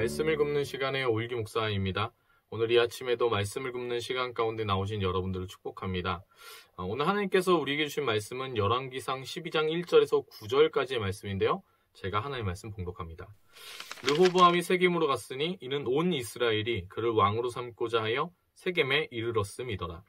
말씀을 굽는 시간의 오일기 목사입니다. 오늘 이 아침에도 말씀을 굽는 시간 가운데 나오신 여러분들을 축복합니다. 오늘 하나님께서 우리에게 주신 말씀은 열왕기상 12장 1절에서 9절까지의 말씀인데요. 제가 하나님의 말씀 봉독합니다. 르호보암이 세겜으로 갔으니 이는 온 이스라엘이 그를 왕으로 삼고자 하여 세겜에 이르렀음이더라.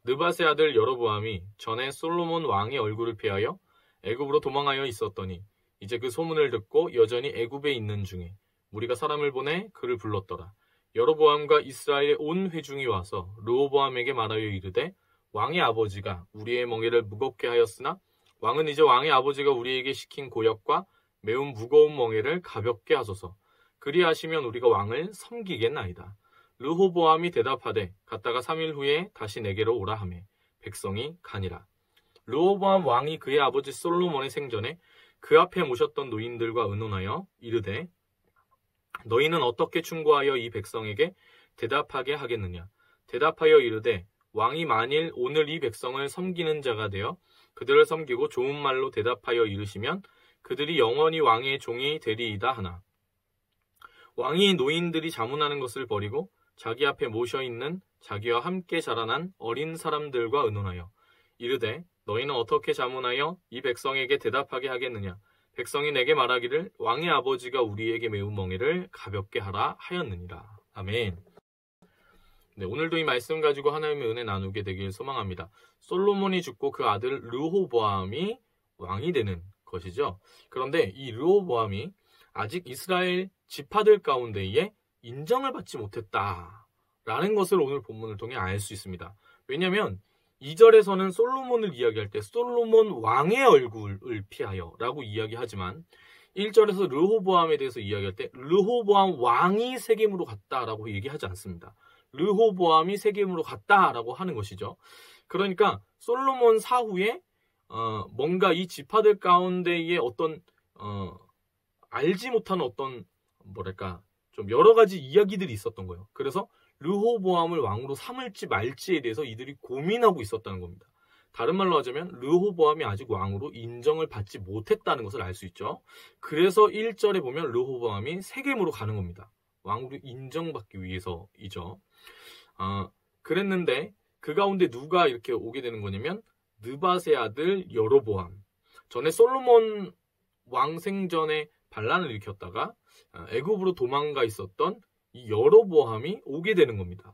느밧의 아들 여로보암이 전에 솔로몬 왕의 얼굴을 피하여 애굽으로 도망하여 있었더니 이제 그 소문을 듣고 여전히 애굽에 있는 중에 무리가 사람을 보내 그를 불렀더라. 여로보암과 이스라엘의 온 회중이 와서 르호보암에게 말하여 이르되 왕의 아버지가 우리의 멍에를 무겁게 하였으나 왕은 이제 왕의 아버지가 우리에게 시킨 고역과 매우 무거운 멍에를 가볍게 하소서. 그리하시면 우리가 왕을 섬기겠나이다. 르호보암이 대답하되 갔다가 3일 후에 다시 내게로 오라 하매 백성이 가니라. 르호보암 왕이 그의 아버지 솔로몬의 생전에 그 앞에 모셨던 노인들과 의논하여 이르되 너희는 어떻게 충고하여 이 백성에게 대답하게 하겠느냐. 대답하여 이르되 왕이 만일 오늘 이 백성을 섬기는 자가 되어 그들을 섬기고 좋은 말로 대답하여 이르시면 그들이 영원히 왕의 종이 되리이다 하나. 왕이 노인들이 자문하는 것을 버리고 자기 앞에 모셔있는 자기와 함께 자라난 어린 사람들과 의논하여 이르되 너희는 어떻게 자문하여 이 백성에게 대답하게 하겠느냐. 백성이 내게 말하기를 왕의 아버지가 우리에게 매운 멍에를 가볍게 하라 하였느니라. 아멘. 네, 오늘도 이 말씀 가지고 하나님의 은혜 나누게 되길 소망합니다. 솔로몬이 죽고 그 아들 르호보암이 왕이 되는 것이죠. 그런데 이 르호보암이 아직 이스라엘 지파들 가운데에 인정을 받지 못했다라는 것을 오늘 본문을 통해 알 수 있습니다. 왜냐하면 2절에서는 솔로몬을 이야기할 때 솔로몬 왕의 얼굴을 피하여 라고 이야기하지만 1절에서 르호보암에 대해서 이야기할 때 르호보암 왕이 세겜으로 갔다라고 얘기하지 않습니다. 르호보암이 세겜으로 갔다라고 하는 것이죠. 그러니까 솔로몬 사후에 뭔가 이 지파들 가운데에 어떤 알지 못하는 어떤 뭐랄까 좀 여러 가지 이야기들이 있었던 거예요. 그래서 르호보암을 왕으로 삼을지 말지에 대해서 이들이 고민하고 있었다는 겁니다. 다른 말로 하자면 르호보암이 아직 왕으로 인정을 받지 못했다는 것을 알 수 있죠. 그래서 1절에 보면 르호보암이 세겜으로 가는 겁니다. 왕으로 인정받기 위해서이죠. 그랬는데 그 가운데 누가 이렇게 오게 되는 거냐면 느밧의 아들 여로보암. 전에 솔로몬 왕 생전에 반란을 일으켰다가 애굽으로 도망가 있었던 이 여로보암이 오게 되는 겁니다.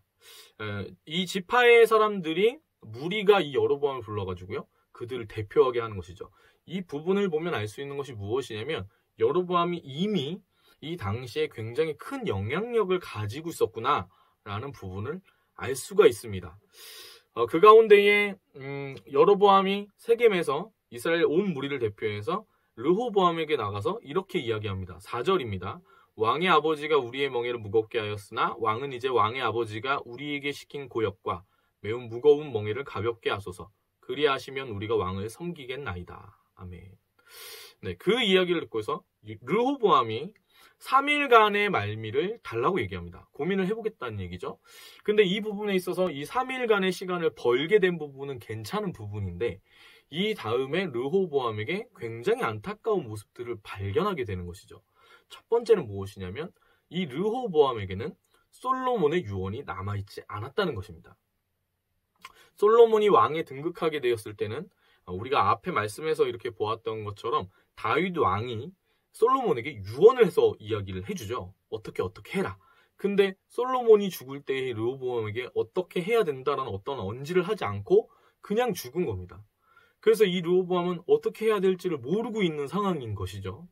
이 지파의 사람들이 무리가 이 여로보암을 불러가지고요. 그들을 대표하게 하는 것이죠. 이 부분을 보면 알 수 있는 것이 무엇이냐면 여로보암이 이미 이 당시에 굉장히 큰 영향력을 가지고 있었구나라는 부분을 알 수가 있습니다. 그 가운데에 여로보암이 세겜에서 이스라엘 온 무리를 대표해서 르호보암에게 나가서 이렇게 이야기합니다. 4절입니다. 왕의 아버지가 우리의 멍에를 무겁게 하였으나 왕은 이제 왕의 아버지가 우리에게 시킨 고역과 매우 무거운 멍에를 가볍게 하소서. 그리하시면 우리가 왕을 섬기겠나이다. 아멘. 네, 그 이야기를 듣고서 르호보암이 3일간의 말미를 달라고 얘기합니다. 고민을 해보겠다는 얘기죠. 근데 이 부분에 있어서 이 3일간의 시간을 벌게 된 부분은 괜찮은 부분인데 이 다음에 르호보암에게 굉장히 안타까운 모습들을 발견하게 되는 것이죠. 첫 번째는 무엇이냐면 이 르호보암에게는 솔로몬의 유언이 남아있지 않았다는 것입니다. 솔로몬이 왕에 등극하게 되었을 때는 우리가 앞에 말씀에서 이렇게 보았던 것처럼 다윗 왕이 솔로몬에게 유언을 해서 이야기를 해주죠. 어떻게 해라. 근데 솔로몬이 죽을 때의 르호보암에게 어떻게 해야 된다라는 어떤 언지를 하지 않고 그냥 죽은 겁니다. 그래서 이 르호보암은 어떻게 해야 될지를 모르고 있는 상황인 것이죠.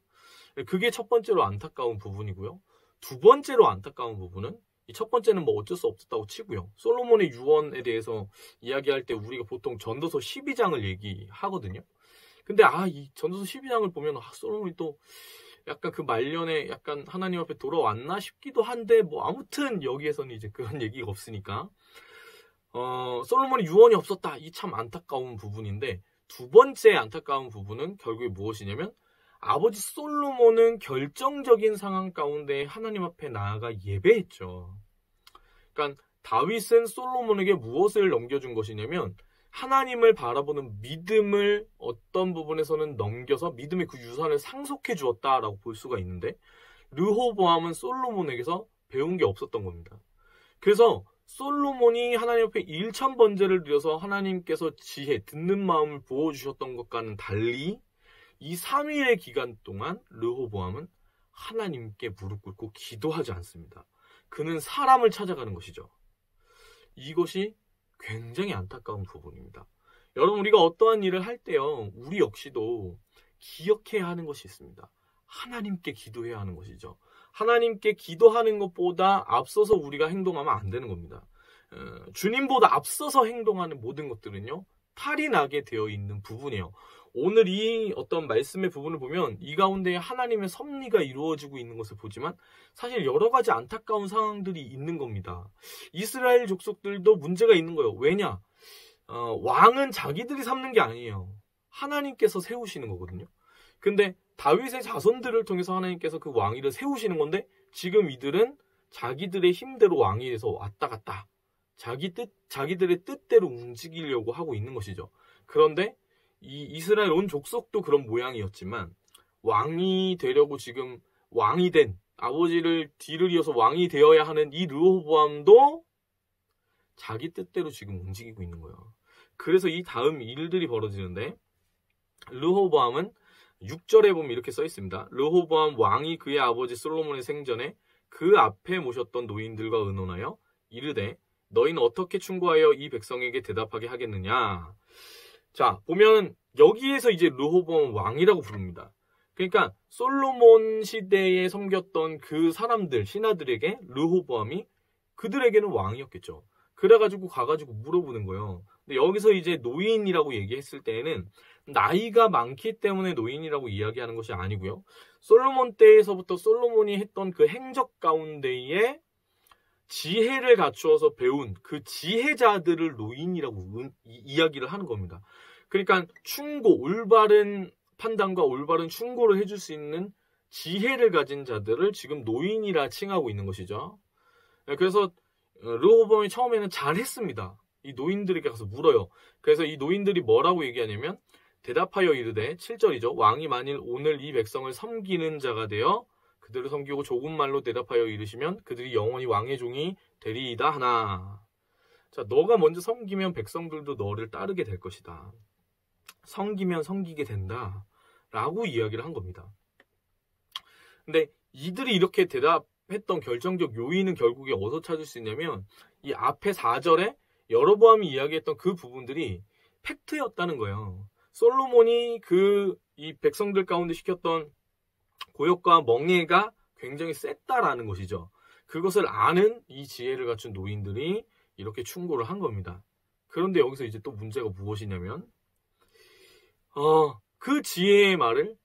그게 첫 번째로 안타까운 부분이고요. 두 번째로 안타까운 부분은 이 첫 번째는 뭐 어쩔 수 없었다고 치고요. 솔로몬의 유언에 대해서 이야기할 때 우리가 보통 전도서 12장을 얘기하거든요. 근데 이 전도서 12장을 보면 솔로몬이 또 약간 그 말년에 약간 하나님 앞에 돌아왔나 싶기도 한데 뭐 아무튼 여기에서는 이제 그런 얘기가 없으니까 솔로몬이 유언이 없었다. 이 참 안타까운 부분인데 두 번째 안타까운 부분은 결국에 무엇이냐면 아버지 솔로몬은 결정적인 상황 가운데 하나님 앞에 나아가 예배했죠. 그러니까 다윗은 솔로몬에게 무엇을 넘겨준 것이냐면 하나님을 바라보는 믿음을 어떤 부분에서는 넘겨서 믿음의 그 유산을 상속해 주었다라고 볼 수가 있는데 르호보암은 솔로몬에게서 배운 게 없었던 겁니다. 그래서 솔로몬이 하나님 앞에 1000번제를 드려서 하나님께서 지혜, 듣는 마음을 부어주셨던 것과는 달리 이 3일의 기간 동안 르호보암은 하나님께 무릎 꿇고 기도하지 않습니다. 그는 사람을 찾아가는 것이죠. 이것이 굉장히 안타까운 부분입니다. 여러분, 우리가 어떠한 일을 할 때요, 우리 역시도 기억해야 하는 것이 있습니다. 하나님께 기도해야 하는 것이죠. 하나님께 기도하는 것보다 앞서서 우리가 행동하면 안 되는 겁니다. 주님보다 앞서서 행동하는 모든 것들은요, 탈이 나게 되어 있는 부분이에요. 오늘 이 어떤 말씀의 부분을 보면 이 가운데 하나님의 섭리가 이루어지고 있는 것을 보지만 사실 여러 가지 안타까운 상황들이 있는 겁니다. 이스라엘 족속들도 문제가 있는 거예요. 왜냐? 왕은 자기들이 삼는 게 아니에요. 하나님께서 세우시는 거거든요. 근데 다윗의 자손들을 통해서 하나님께서 그 왕위를 세우시는 건데 지금 이들은 자기들의 힘대로 왕이 돼서 왔다 갔다 자기들의 뜻대로 움직이려고 하고 있는 것이죠. 그런데 이 이스라엘 온 족속도 그런 모양이었지만 왕이 되려고 지금 왕이 된 아버지를 뒤를 이어서 왕이 되어야 하는 이 르호보암도 자기 뜻대로 지금 움직이고 있는 거예요. 그래서 이 다음 일들이 벌어지는데 르호보암은 6절에 보면 이렇게 써 있습니다. 르호보암 왕이 그의 아버지 솔로몬의 생전에 그 앞에 모셨던 노인들과 의논하여 이르되 너희는 어떻게 충고하여 이 백성에게 대답하게 하겠느냐. 자, 보면 여기에서 이제 르호보암 왕이라고 부릅니다. 그러니까 솔로몬 시대에 섬겼던 그 사람들, 신하들에게 르호보암이 그들에게는 왕이었겠죠. 그래가지고 가가지고 물어보는 거예요. 근데 여기서 이제 노인이라고 얘기했을 때에는 나이가 많기 때문에 노인이라고 이야기하는 것이 아니고요. 솔로몬 때에서부터 솔로몬이 했던 그 행적 가운데에 지혜를 갖추어서 배운 그 지혜자들을 노인이라고 이야기를 하는 겁니다. 그러니까 충고, 올바른 판단과 올바른 충고를 해줄 수 있는 지혜를 가진 자들을 지금 노인이라 칭하고 있는 것이죠. 그래서 르호보암이 처음에는 잘했습니다. 이 노인들에게 가서 물어요. 그래서 이 노인들이 뭐라고 얘기하냐면 대답하여 이르되 7절이죠. 왕이 만일 오늘 이 백성을 섬기는 자가 되어 그들을 섬기고 조금 말로 대답하여 이르시면 그들이 영원히 왕의 종이 되리이다 하나. 자, 너가 먼저 섬기면 백성들도 너를 따르게 될 것이다. 섬기면 섬기게 된다. 라고 이야기를 한 겁니다. 근데 이들이 이렇게 대답했던 결정적 요인은 결국에 어디서 찾을 수 있냐면 이 앞에 4절에 여로보암이 이야기했던 그 부분들이 팩트였다는 거예요. 솔로몬이 이 백성들 가운데 시켰던 고역과 멍해가 굉장히 셌다라는 것이죠. 그것을 아는 이 지혜를 갖춘 노인들이 이렇게 충고를 한 겁니다. 그런데 여기서 이제 또 문제가 무엇이냐면 그 지혜의 말을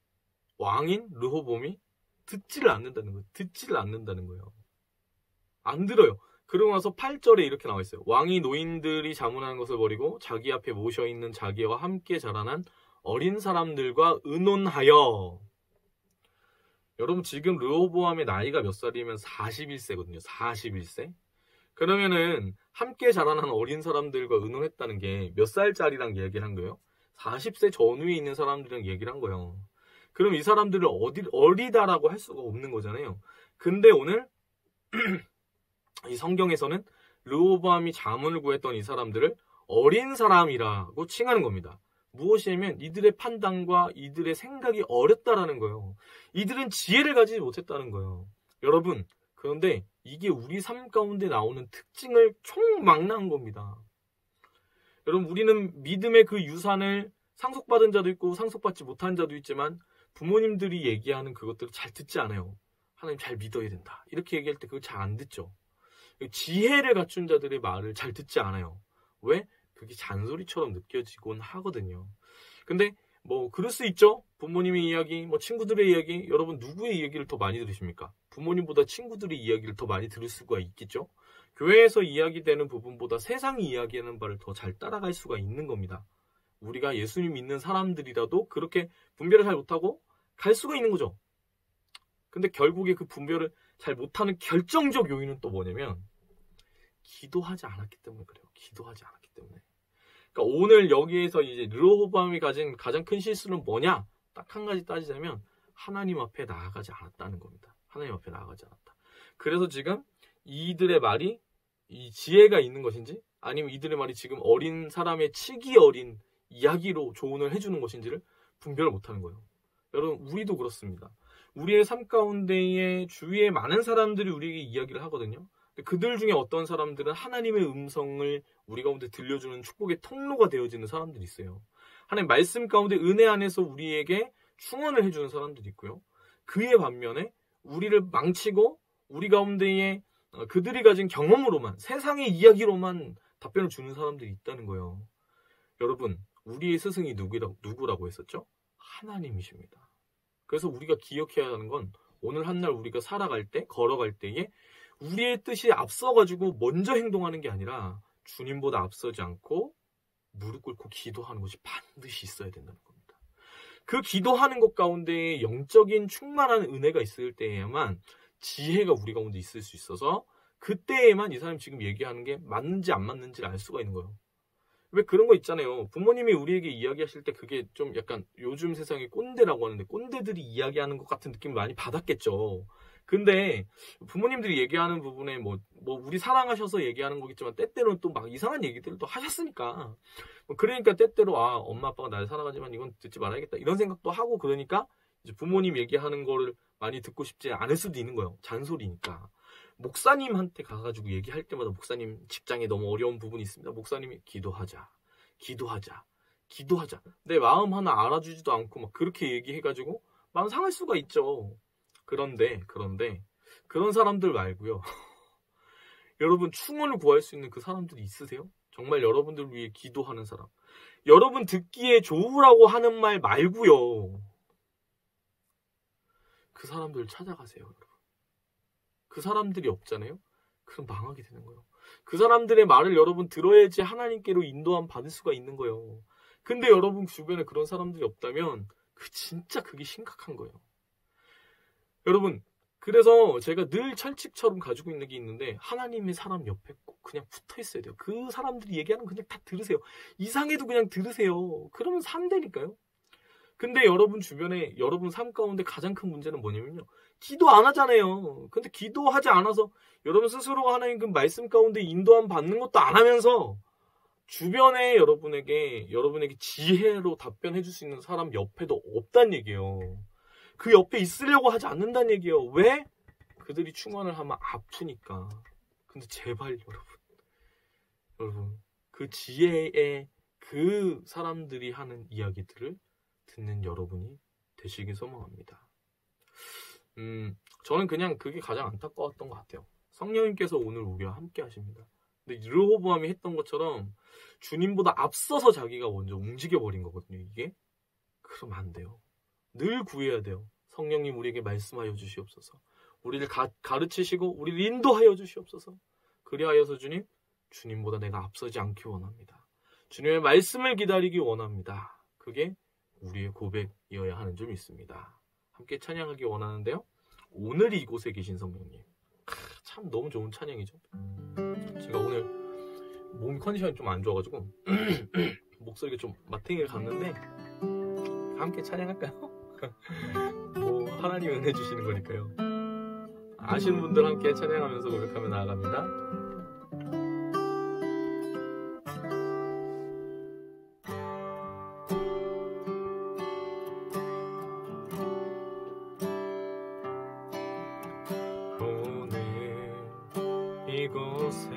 왕인 르호보암이 듣지를 않는다는 거예요. 안 들어요. 그러고 나서 8절에 이렇게 나와 있어요. 왕이 노인들이 자문하는 것을 버리고 자기 앞에 모셔있는 자기와 함께 자라난 어린 사람들과 의논하여. 여러분, 지금 르호보암의 나이가 몇 살이면 41세거든요. 41세? 그러면은 함께 자라난 어린 사람들과 의논했다는 게 몇 살짜리랑 얘기를 한 거예요? 40세 전후에 있는 사람들이랑 얘기를 한 거예요. 그럼 이 사람들을 어리다라고 할 수가 없는 거잖아요. 근데 오늘 이 성경에서는 르호보암이 자문을 구했던 이 사람들을 어린 사람이라고 칭하는 겁니다. 무엇이냐면 이들의 판단과 이들의 생각이 어렸다라는 거예요. 이들은 지혜를 가지지 못했다는 거예요. 여러분, 그런데 이게 우리 삶 가운데 나오는 특징을 총망라한 겁니다. 여러분, 우리는 믿음의 그 유산을 상속받은 자도 있고 상속받지 못한 자도 있지만 부모님들이 얘기하는 그것들을 잘 듣지 않아요. 하나님 잘 믿어야 된다. 이렇게 얘기할 때 그걸 잘 안 듣죠. 지혜를 갖춘 자들의 말을 잘 듣지 않아요. 왜? 그게 잔소리처럼 느껴지곤 하거든요. 근데 그럴 수 있죠. 부모님의 이야기, 친구들의 이야기. 여러분, 누구의 이야기를 더 많이 들으십니까? 부모님보다 친구들의 이야기를 더 많이 들을 수가 있겠죠. 교회에서 이야기되는 부분보다 세상이 이야기하는 바를 더 잘 따라갈 수가 있는 겁니다. 우리가 예수님 믿는 사람들이라도 그렇게 분별을 잘 못하고 갈 수가 있는 거죠. 근데 결국에 그 분별을 잘 못하는 결정적 요인은 또 뭐냐면 기도하지 않았기 때문에 그래요. 기도하지 않았기 때문에. 그러니까 오늘 여기에서 이제 르호보암이 가진 가장 큰 실수는 뭐냐? 딱 한 가지 따지자면 하나님 앞에 나아가지 않았다는 겁니다. 하나님 앞에 나아가지 않았다. 그래서 지금 이들의 말이 이 지혜가 있는 것인지 아니면 이들의 말이 지금 어린 사람의 치기 어린 이야기로 조언을 해주는 것인지를 분별을 못하는 거예요. 여러분, 우리도 그렇습니다. 우리의 삶 가운데에 주위에 많은 사람들이 우리에게 이야기를 하거든요. 그들 중에 어떤 사람들은 하나님의 음성을 우리 가운데 들려주는 축복의 통로가 되어지는 사람들이 있어요. 하나님 말씀 가운데 은혜 안에서 우리에게 충원을 해주는 사람들이 있고요. 그의 반면에 우리를 망치고 우리 가운데에 그들이 가진 경험으로만, 세상의 이야기로만 답변을 주는 사람들이 있다는 거예요. 여러분, 우리의 스승이 누구라고 했었죠? 하나님이십니다. 그래서 우리가 기억해야 하는 건 오늘 한날 우리가 살아갈 때, 걸어갈 때에 우리의 뜻이 앞서가지고 먼저 행동하는 게 아니라 주님보다 앞서지 않고 무릎 꿇고 기도하는 것이 반드시 있어야 된다는 겁니다. 그 기도하는 것 가운데 영적인 충만한 은혜가 있을 때에만 지혜가 우리 가운데 있을 수 있어서 그때에만 이 사람이 지금 얘기하는 게 맞는지 안 맞는지를 알 수가 있는 거예요. 왜 그런 거 있잖아요. 부모님이 우리에게 이야기하실 때 그게 좀 약간 요즘 세상에 꼰대라고 하는데 꼰대들이 이야기하는 것 같은 느낌을 많이 받았겠죠. 근데 부모님들이 얘기하는 부분에 뭐 우리 사랑하셔서 얘기하는 거겠지만 때때로는 또 막 이상한 얘기들을 또 하셨으니까 그러니까 때때로 엄마 아빠가 날 사랑하지만 이건 듣지 말아야겠다 이런 생각도 하고 그러니까 이제 부모님 얘기하는 거를 많이 듣고 싶지 않을 수도 있는 거예요. 잔소리니까. 목사님한테 가가지고 얘기할 때마다 목사님 직장에 너무 어려운 부분이 있습니다. 목사님이 기도하자. 내 마음 하나 알아주지도 않고 막 그렇게 얘기해가지고 마음 상할 수가 있죠. 그런데 그런 사람들 말고요. 여러분 충원을 구할 수 있는 그 사람들이 있으세요? 정말 여러분들 위해 기도하는 사람. 여러분 듣기에 좋으라고 하는 말 말고요. 그 사람들 찾아가세요. 여러분. 그 사람들이 없잖아요? 그럼 망하게 되는 거예요. 그 사람들의 말을 여러분 들어야지 하나님께로 인도함 받을 수가 있는 거예요. 근데 여러분 주변에 그런 사람들이 없다면 진짜 그게 심각한 거예요. 여러분, 그래서 제가 늘 철칙처럼 가지고 있는 게 있는데 하나님의 사람 옆에 꼭 그냥 붙어 있어야 돼요. 그 사람들이 얘기하는 거 그냥 다 들으세요. 이상해도 그냥 들으세요. 그러면 산다니까요. 근데 여러분 주변에 여러분 삶 가운데 가장 큰 문제는 뭐냐면요. 기도 안 하잖아요. 근데 기도하지 않아서 여러분 스스로가 하나님 그 말씀 가운데 인도함 받는 것도 안 하면서 주변에 여러분에게 지혜로 답변해 줄 수 있는 사람 옆에도 없단 얘기예요. 그 옆에 있으려고 하지 않는다는 얘기예요. 왜? 그들이 충원을 하면 아프니까. 근데 제발 여러분 그 지혜의 그 사람들이 하는 이야기들을 듣는 여러분이 되시길 소망합니다. 저는 그냥 그게 가장 안타까웠던 것 같아요. 성령님께서 오늘 우리와 함께 하십니다. 근데 르호보암이 했던 것처럼 주님보다 앞서서 자기가 먼저 움직여버린 거거든요. 이게 그러면 안 돼요. 늘 구해야 돼요. 성령님 우리에게 말씀하여 주시옵소서. 우리를 가르치시고 우리를 인도하여 주시옵소서. 그리하여서 주님보다 내가 앞서지 않기 원합니다. 주님의 말씀을 기다리기 원합니다. 그게 우리의 고백이어야 하는 줄 믿습니다. 함께 찬양하기 원하는데요. 오늘 이곳에 계신 성령님. 참 너무 좋은 찬양이죠. 제가 오늘 몸 컨디션이 좀 안 좋아가지고 목소리가 좀 마탱이를 갔는데 함께 찬양할까요? 뭐 하나님 은혜 주시는 거니까요. 아시는 분들 함께 찬양하면서 고백하며 나아갑니다. 이곳에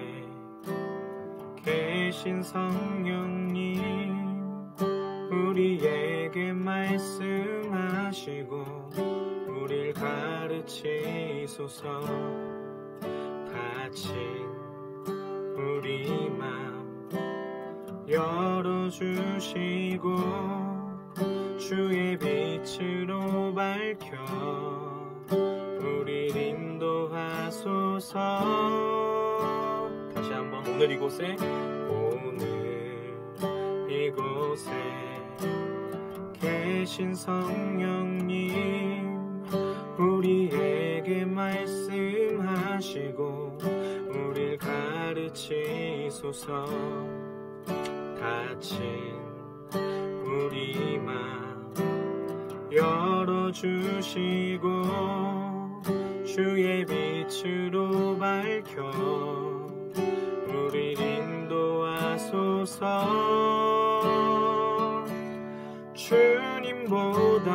계신 성령님 우리에게 말씀하시고 우릴 가르치소서. 닫힌 우리 맘 열어주시고 주의 빛으로 밝혀 우릴 인도하소서. 다시 한번 오늘 이곳에 계신 성령님 우리에게 말씀하시고 우릴 가르치소서. 닫힌 우리 맘 열어주시고 주의 빛으로 밝혀 우리 인도하소서. 주님보다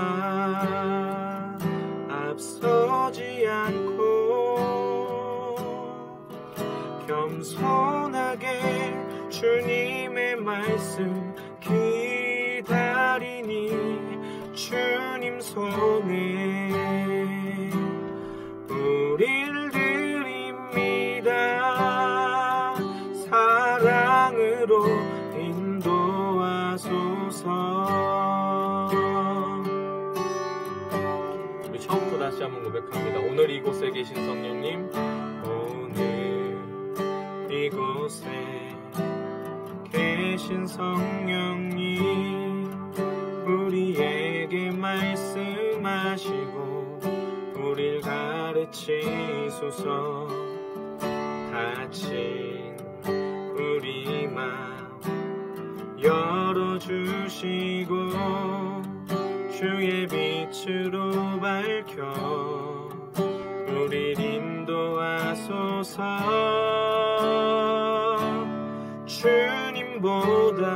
앞서지 않고 겸손하게 주님의 말씀 기다리니 주님 손에 우릴 드립니다. 사랑으로 인도하소서. 우리 처음부터 다시 한번 고백합니다. 오늘 이곳에 계신 성령님, 오늘 이곳에 계신 성령님, 우리에게 말씀하시고 우릴 가르치소서. 닫힌 우리 마음 열어주시고 주의 빛으로 밝혀 우릴 인도하소서. 주님보다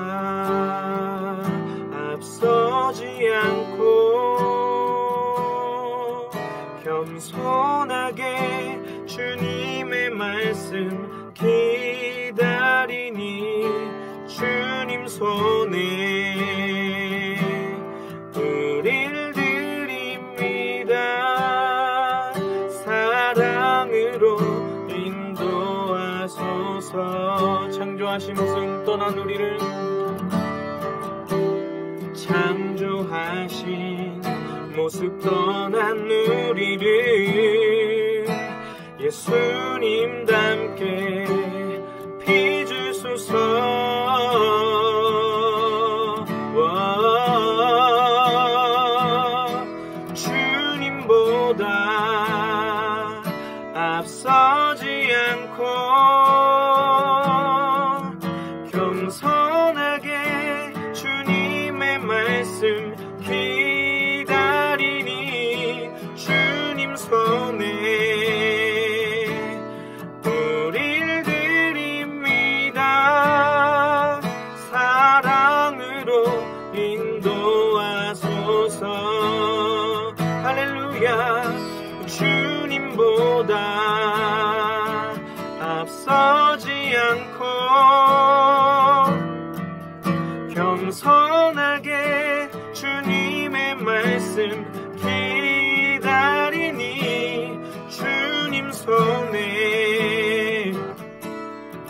앞서지 않고 겸손하게 주님의 말씀 기다리니 주님 손에 우릴 드립니다. 사랑으로 인도하소서. 창조하신 모습 떠난 우리를, 창조하신 모습 떠난 우리를 예수님답게 빚으소서. 주님보다 앞서지 않고 겸손하게 주님의 말씀 기다리니 주님 손에 우릴 드립니다. 사랑으로 인도하소서. 할렐루야. 주님보다 앞서지 않고 겸손하게 주님의 말씀 기다리니 주님 손에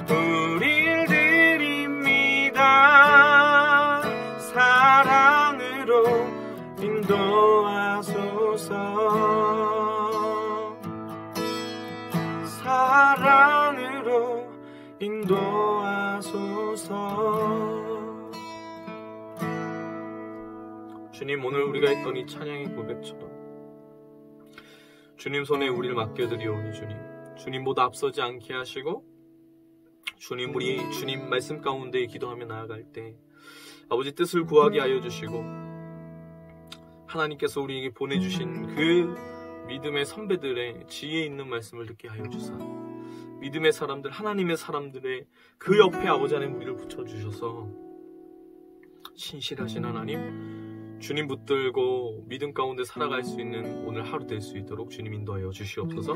우릴 드립니다. 사랑으로 인도하소서. 사랑으로 인도하소서. 주님, 오늘 우리가 했던 이 찬양의 고백처럼 주님 손에 우리를 맡겨드리오니 주님보다 앞서지 않게 하시고 우리 주님 말씀 가운데 기도하며 나아갈 때 아버지 뜻을 구하게 하여 주시고 하나님께서 우리에게 보내주신 그 믿음의 선배들의 지혜 있는 말씀을 듣게 하여 주사 믿음의 사람들, 하나님의 사람들의 그 옆에 아버지 하나님 우리를 붙여주셔서 신실하신 하나님, 주님 붙들고 믿음 가운데 살아갈 수 있는 오늘 하루 될 수 있도록 주님 인도하여 주시옵소서.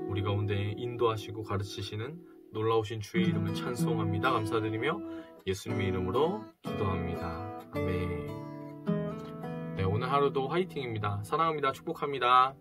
우리 가운데 인도하시고 가르치시는 놀라우신 주의 이름을 찬송합니다. 감사드리며 예수님의 이름으로 기도합니다. 아멘. 네, 오늘 하루도 화이팅입니다. 사랑합니다. 축복합니다.